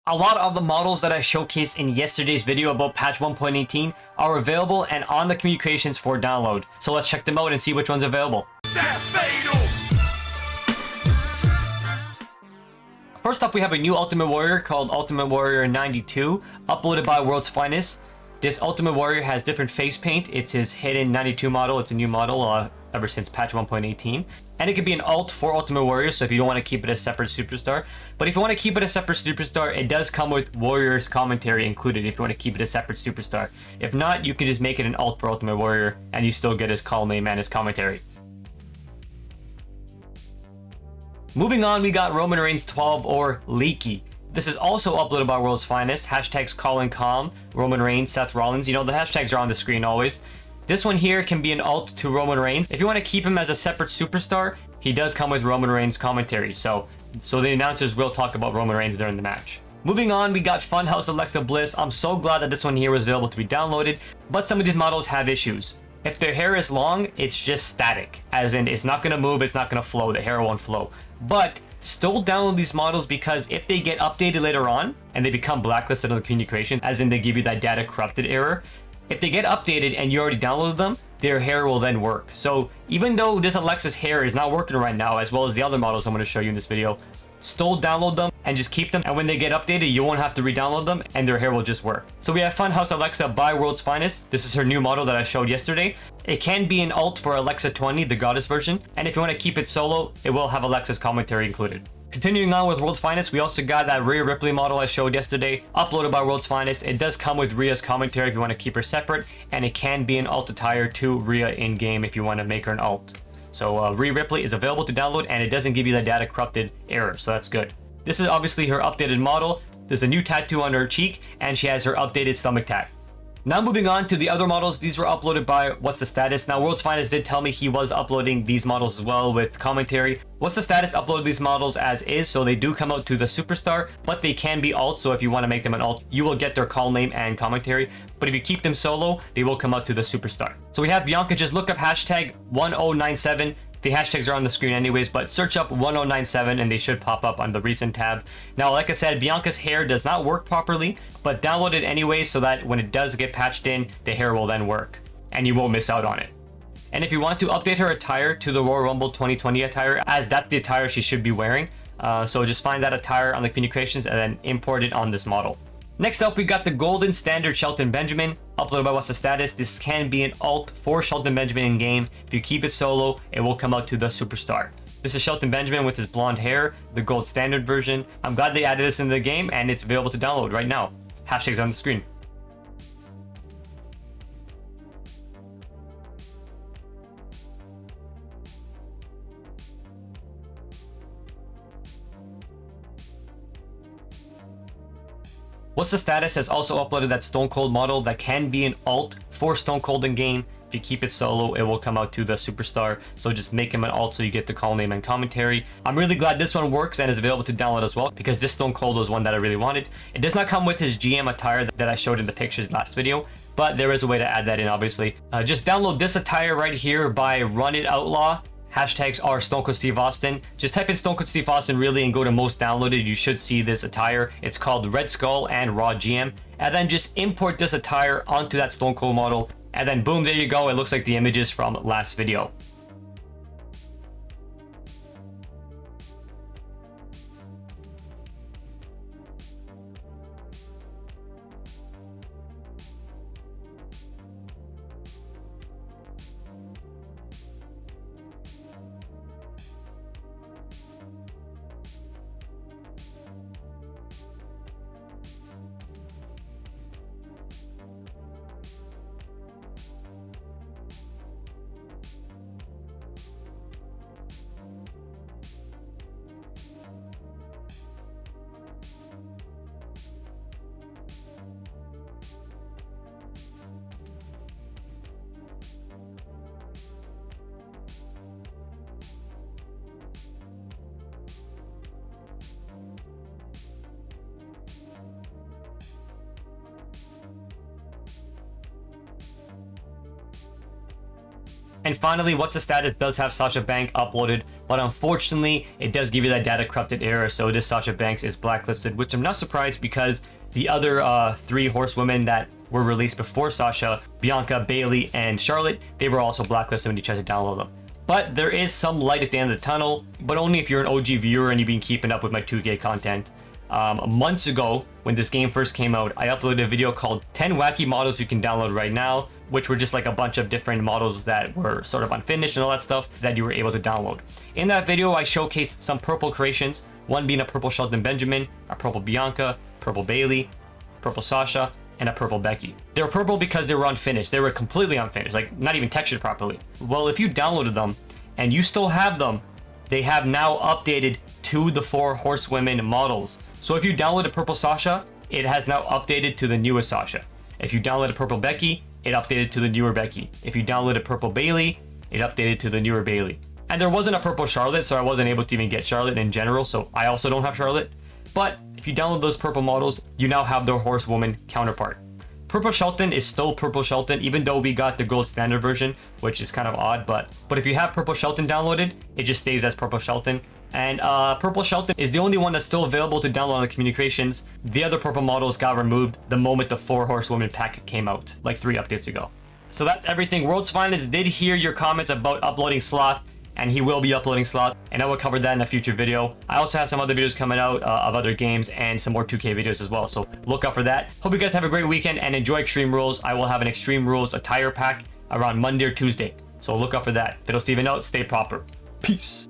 A lot of the models that I showcased in yesterday's video about patch 1.18 are available and on the communications for download. So let's check them out and see which one's available. That's fatal. First up, we have a new Ultimate Warrior called Ultimate Warrior 92, uploaded by World's Finest. This Ultimate Warrior has different face paint. It's his hidden 92 model. It's a new model ever since patch 1.18. And it could be an alt for Ultimate Warrior, so if you don't want to keep it a separate superstar. But if you want to keep it a separate superstar, it does come with Warrior's commentary included if you want to keep it a separate superstar. If not, you can just make it an alt for Ultimate Warrior, and you still get his call name and his commentary. Moving on, we got Roman Reigns 12 or Leaky. This is also uploaded by World's Finest. Hashtags Colin Calm, Roman Reigns, Seth Rollins. You know, the hashtags are on the screen always. This one here can be an alt to Roman Reigns. If you want to keep him as a separate superstar, he does come with Roman Reigns commentary. So the announcers will talk about Roman Reigns during the match. Moving on, we got Funhouse Alexa Bliss. I'm so glad that this one here was available to be downloaded, but some of these models have issues. If their hair is long, it's just static. As in, it's not going to move, it's not going to flow, the hair won't flow. But still download these models because if they get updated later on and they become blacklisted on the communication, as in they give you that data corrupted error, if they get updated and you already downloaded them, their hair will then work. So even though this Alexa's hair is not working right now, as well as the other models I'm going to show you in this video, still download them and just keep them. And when they get updated, you won't have to re-download them and their hair will just work. So we have Funhouse Alexa by World's Finest. This is her new model that I showed yesterday. It can be an alt for Alexa 20, the goddess version. And if you want to keep it solo, it will have Alexa's commentary included. Continuing on with World's Finest, we also got that Rhea Ripley model I showed yesterday, uploaded by World's Finest. It does come with Rhea's commentary if you want to keep her separate, and it can be an alt attire to Rhea in-game if you want to make her an alt. So Rhea Ripley is available to download, and it doesn't give you the data corrupted error, so that's good. This is obviously her updated model. There's a new tattoo on her cheek, and she has her updated stomach tat. Now moving on to the other models, these were uploaded by What's the Status. Now World's Finest did tell me he was uploading these models as well with commentary. What's the Status uploaded these models as is, so they do come out to the superstar, but they can be alt, so if you want to make them an alt, you will get their call name and commentary. But if you keep them solo, they will come out to the superstar. So we have Bianca, just look up hashtag 1097. The hashtags are on the screen anyways, but search up 1097 and they should pop up on the recent tab. Now, like I said, Bianca's hair does not work properly, but download it anyway so that when it does get patched in, the hair will then work and you won't miss out on it. And if you want to update her attire to the Royal Rumble 2020 attire, as that's the attire she should be wearing, so just find that attire on the communications and then import it on this model. Next up, we got the Golden Standard Shelton Benjamin, uploaded by What's the Status. This can be an alt for Shelton Benjamin in game. If you keep it solo, it will come out to the superstar. This is Shelton Benjamin with his blonde hair, the Gold Standard version. I'm glad they added this in the game and it's available to download right now. Hashtags on the screen. What's the Status has also uploaded that Stone Cold model that can be an alt for Stone Cold in game. If you keep it solo, it will come out to the superstar. So just make him an alt so you get the call name and commentary. I'm really glad this one works and is available to download as well, because this Stone Cold was one that I really wanted. It does not come with his GM attire that I showed in the pictures last video, but there is a way to add that in, obviously. Just download this attire right here by Run It Outlaw. Hashtags are Stone Cold Steve Austin. Just type in Stone Cold Steve Austin really and go to most downloaded. You should see this attire. It's called Red Skull and Raw GM. And then just import this attire onto that Stone Cold model. And then boom, there you go. It looks like the images from last video. And finally, What's the Status does have Sasha Banks uploaded but unfortunately, it does give you that data corrupted error, so this Sasha Banks is blacklisted, which I'm not surprised because the other 3 horsewomen that were released before Sasha, Bianca, Bailey, and Charlotte, they were also blacklisted when you tried to download them. But there is some light at the end of the tunnel, but only if you're an OG viewer and you've been keeping up with my 2K content. Months ago, when this game first came out, I uploaded a video called 10 wacky models you can download right now, which were just like a bunch of different models that were sort of unfinished and all that stuff that you were able to download. In that video, I showcased some purple creations, one being a purple Shelton Benjamin, a purple Bianca, purple Bailey, purple Sasha, and a purple Becky. They were purple because they were unfinished. They were completely unfinished, like not even textured properly. Well, if you downloaded them and you still have them, they have now updated to the 4 horsewomen models. So if you downloaded purple Sasha, it has now updated to the newest Sasha. If you downloaded purple Becky, it updated to the newer Becky. If you downloaded purple Bailey, it updated to the newer Bailey. And there wasn't a purple Charlotte, so I wasn't able to even get Charlotte in general, so I also don't have Charlotte. But if you download those purple models, you now have their horsewoman counterpart. Purple Shelton is still purple Shelton, even though we got the gold standard version, which is kind of odd, but if you have purple Shelton downloaded, it just stays as purple Shelton. And purple Shelton is the only one that's still available to download on the communications. The other purple models got removed the moment the 4 horsewomen pack came out, like 3 updates ago. So that's everything. World's Finest did hear your comments about uploading Sloth, and he will be uploading Sloth, and I will cover that in a future video. I also have some other videos coming out of other games and some more 2K videos as well, so look out for that. Hope you guys have a great weekend and enjoy Extreme Rules. I will have an Extreme Rules attire pack around Monday or Tuesday, so look out for that. Fiddle Steven out, stay proper. Peace.